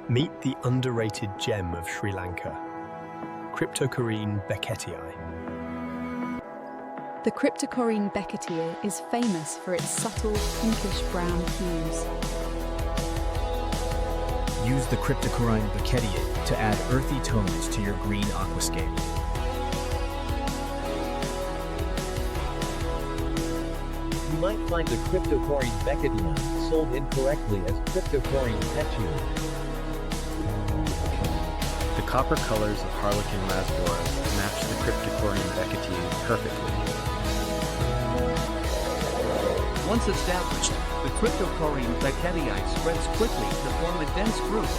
Meet the underrated gem of Sri Lanka, Cryptocoryne Beckettii. The Cryptocoryne Beckettii is famous for its subtle pinkish-brown hues. Use the Cryptocoryne Beckettii to add earthy tones to your green aquascape. You might find the Cryptocoryne Beckettii sold incorrectly as Cryptocoryne Beckettii. The copper colors of Harlequin rasboras match the Cryptocoryne Beckettii perfectly. Once established, the Cryptocoryne Beckettii spreads quickly to form a dense group.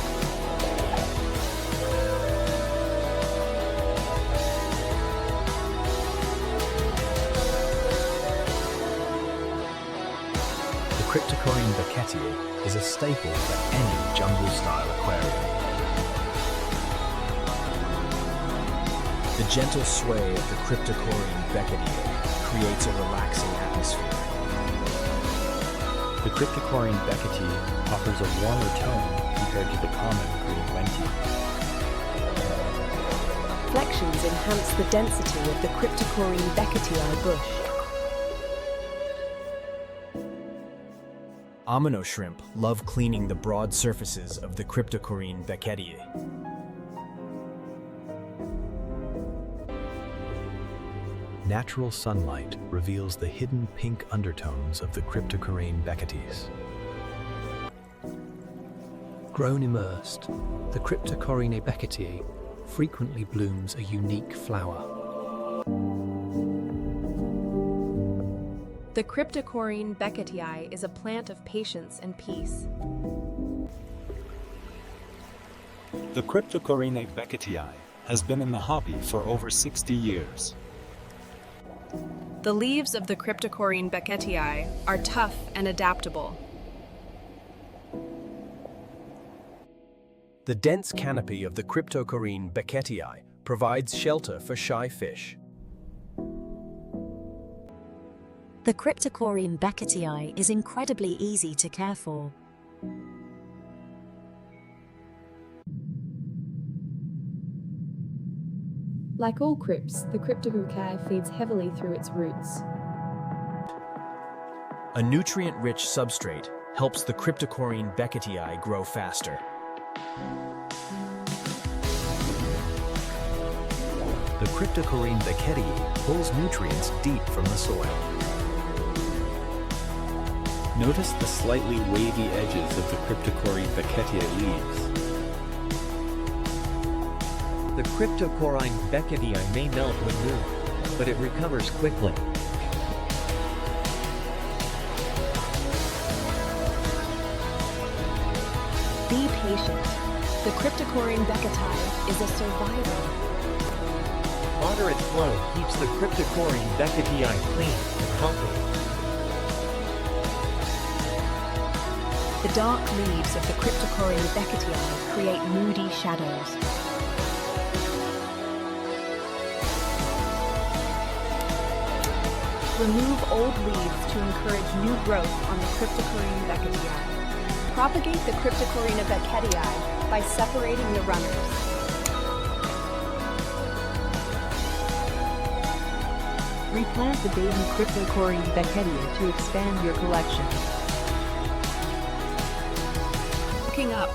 The Cryptocoryne Beckettii is a staple for any jungle-style aquarium. The gentle sway of the Cryptocoryne Beckettii creates a relaxing atmosphere. The Cryptocoryne Beckettii offers a warmer tone compared to the common green wentii. Reflections enhance the density of the Cryptocoryne Beckettii bush. Amino shrimp love cleaning the broad surfaces of the Cryptocoryne Beckettii. Natural sunlight reveals the hidden pink undertones of the Cryptocoryne Beckettii. Grown immersed, the Cryptocoryne Beckettii frequently blooms a unique flower. The Cryptocoryne Beckettii is a plant of patience and peace. The Cryptocoryne Beckettii has been in the hobby for over 60 years. The leaves of the Cryptocoryne Beckettii are tough and adaptable. The dense canopy of the Cryptocoryne Beckettii provides shelter for shy fish. The Cryptocoryne Beckettii is incredibly easy to care for. Like all crypts, the Cryptocoryne feeds heavily through its roots. A nutrient-rich substrate helps the Cryptocoryne Beckettii grow faster. The Cryptocoryne Beckettii pulls nutrients deep from the soil. Notice the slightly wavy edges of the Cryptocoryne Beckettii leaves. The Cryptocoryne Beckettii may melt when moved, but it recovers quickly. Be patient. The Cryptocoryne Beckettii is a survivor. Moderate flow keeps the Cryptocoryne Beckettii clean and healthy. The dark leaves of the Cryptocoryne Beckettii create moody shadows. Remove old leaves to encourage new growth on the Cryptocoryne Beckettii. Propagate the Cryptocoryne Beckettii by separating the runners. Replant the baby Cryptocoryne Beckettii to expand your collection. Looking up,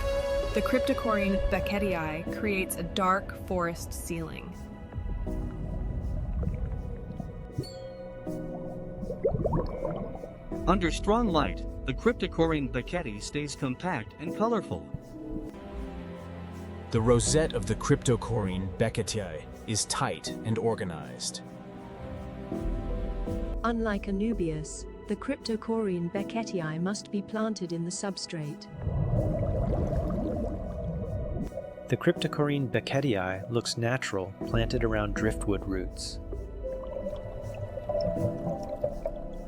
the Cryptocoryne Beckettii creates a dark forest ceiling. Under strong light, the Cryptocoryne Beckettii stays compact and colorful. The rosette of the Cryptocoryne Beckettii is tight and organized. Unlike Anubias, the Cryptocoryne Beckettii must be planted in the substrate. The Cryptocoryne Beckettii looks natural, planted around driftwood roots.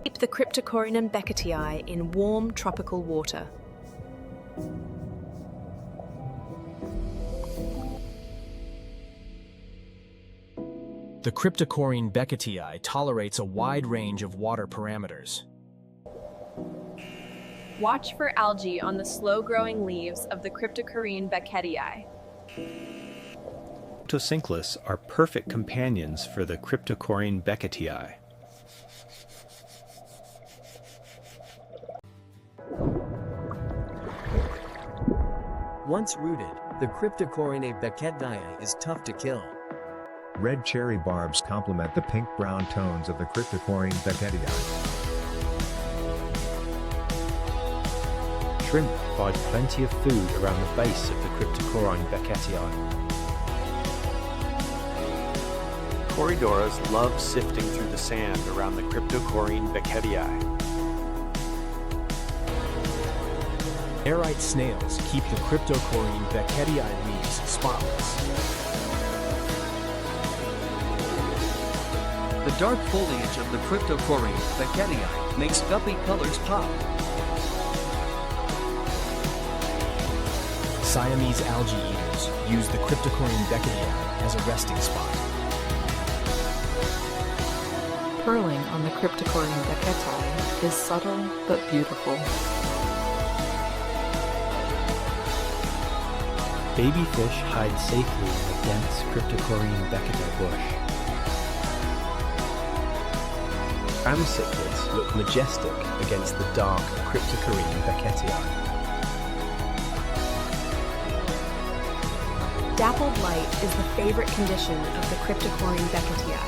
Keep the Cryptocoryne Beckettii in warm tropical water. The Cryptocoryne Beckettii tolerates a wide range of water parameters. Watch for algae on the slow-growing leaves of the Cryptocoryne Beckettii. Photosynchlas are perfect companions for the Cryptocoryne Beckettii. Once rooted, the Cryptocoryne Beckettii is tough to kill. Red cherry barbs complement the pink-brown tones of the Cryptocoryne Beckettii. Shrimp provide plenty of food around the base of the Cryptocoryne Beckettii. Corydoras love sifting through the sand around the Cryptocoryne Beckettii. Airite snails keep the Cryptocoryne Beckettii leaves spotless. The dark foliage of the Cryptocoryne Beckettii makes guppy colors pop. Siamese algae eaters use the Cryptocoryne Beckettii as a resting spot. Purling on the Cryptocoryne Beckettii is subtle but beautiful. Baby fish hide safely in the dense Cryptocoryne Beckettii bush. Clam cichlids look majestic against the dark Cryptocoryne Beckettii. Dappled light is the favorite condition of the Cryptocoryne Beckettii.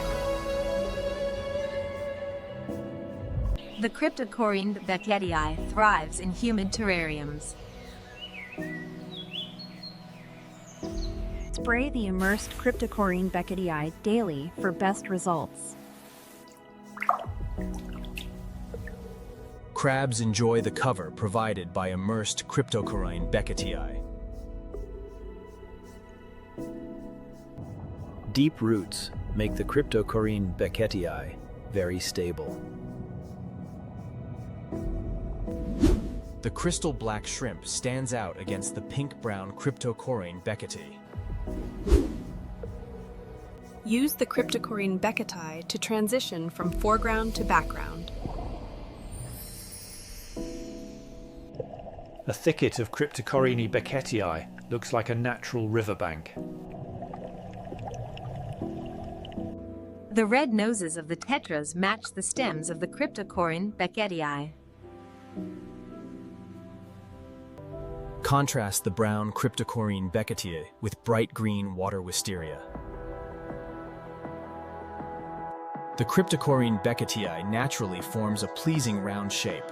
The Cryptocoryne Beckettii thrives in humid terrariums. Spray the immersed Cryptocoryne Beckettii daily for best results. Crabs enjoy the cover provided by immersed Cryptocoryne Beckettii. Deep roots make the Cryptocoryne Beckettii very stable. The crystal black shrimp stands out against the pink-brown Cryptocoryne Beckettii. Use the Cryptocoryne Beckettii to transition from foreground to background. A thicket of Cryptocoryne Beckettii looks like a natural riverbank. The red noses of the tetras match the stems of the Cryptocoryne Beckettii. Contrast the brown Cryptocoryne Beckettii with bright green water wisteria. The Cryptocoryne Beckettii naturally forms a pleasing round shape.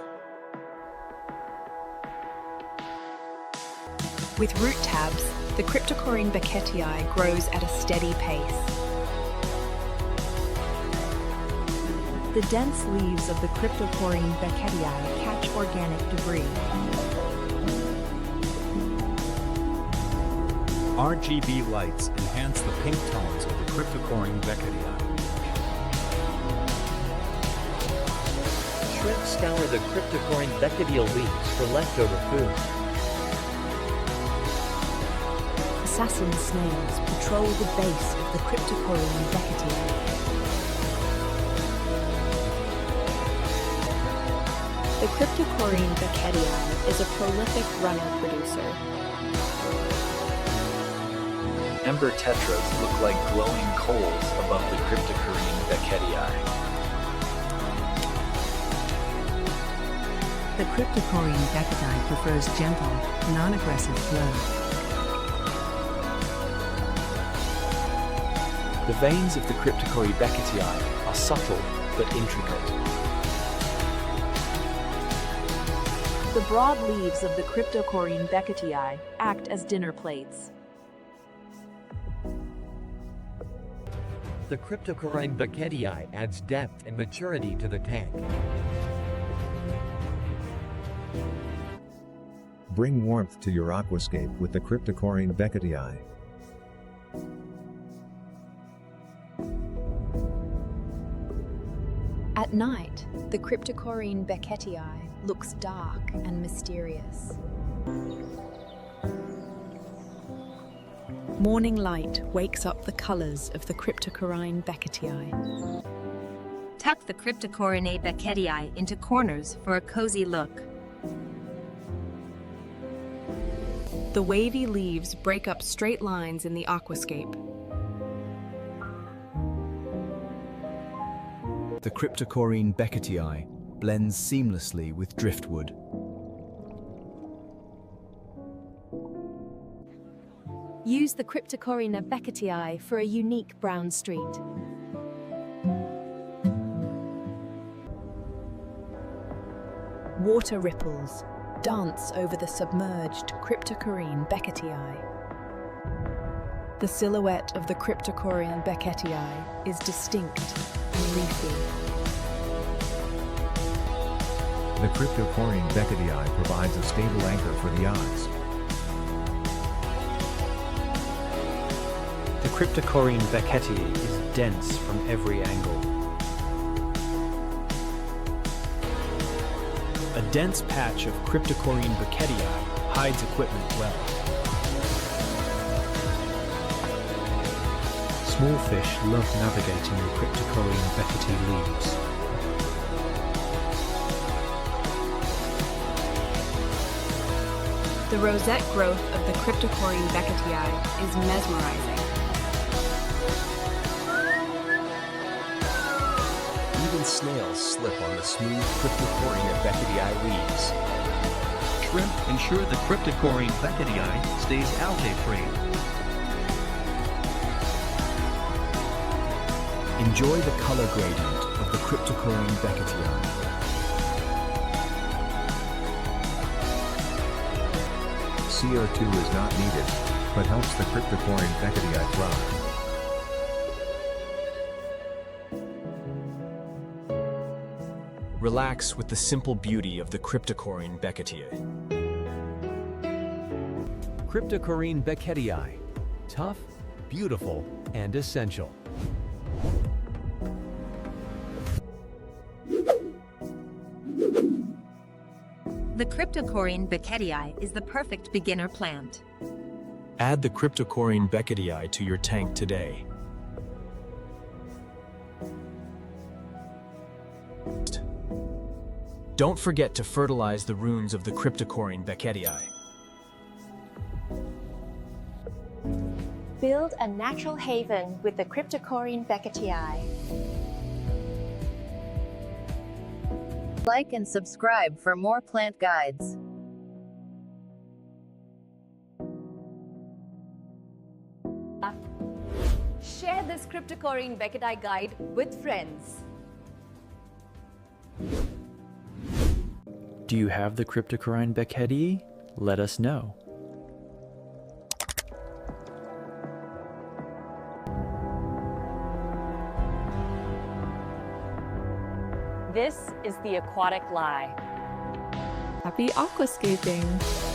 With root tabs, the Cryptocoryne Beckettii grows at a steady pace. The dense leaves of the Cryptocoryne Beckettii catch organic debris. RGB lights enhance the pink tones of the Cryptocoryne Beckettii. Shrimp scour the Cryptocoryne Beckettii leaves for leftover food. Assassin snails patrol the base of the Cryptocoryne Beckettii. The Cryptocoryne Beckettii is a prolific runner producer. Ember tetras look like glowing coals above the Cryptocoryne Beckettii. The Cryptocoryne Beckettii prefers gentle, non-aggressive flow. The veins of the Cryptocoryne Beckettii are subtle but intricate. The broad leaves of the Cryptocoryne Beckettii act as dinner plates. The Cryptocoryne Beckettii adds depth and maturity to the tank. Bring warmth to your aquascape with the Cryptocoryne Beckettii. At night, the Cryptocoryne Beckettii looks dark and mysterious. Morning light wakes up the colors of the Cryptocoryne Beckettii. Tuck the Cryptocoryne Beckettii into corners for a cozy look. The wavy leaves break up straight lines in the aquascape. The Cryptocoryne Beckettii blends seamlessly with driftwood. Use the Cryptocoryne Beckettii for a unique brown street. Water ripples dance over the submerged Cryptocoryne Beckettii. The silhouette of the Cryptocoryne Beckettii is distinct and leafy. The Cryptocoryne Beckettii provides a stable anchor for the eyes. The Cryptocoryne Beckettii is dense from every angle. A dense patch of Cryptocoryne Beckettii hides equipment well. Small fish love navigating the Cryptocoryne Beckettii leaves. The rosette growth of the Cryptocoryne Beckettii is mesmerizing. Even snails slip on the smooth Cryptocoryne Beckettii leaves. Shrimp ensure the Cryptocoryne Beckettii stays algae-free. Enjoy the color gradient of the Cryptocoryne Beckettii. CO2 is not needed, but helps the Cryptocoryne Beckettii thrive. Relax with the simple beauty of the Cryptocoryne Beckettii. Cryptocoryne Beckettii. Tough, beautiful, and essential. The Cryptocoryne Beckettii is the perfect beginner plant. Add the Cryptocoryne Beckettii to your tank today. Don't forget to fertilize the runes of the Cryptocoryne Beckettii. Build a natural haven with the Cryptocoryne Beckettii. Like and subscribe for more plant guides. Share this Cryptocoryne Beckettii guide with friends. Do you have the Cryptocoryne Beckettii? Let us know. This is the Aquatic Lie. Happy aquascaping!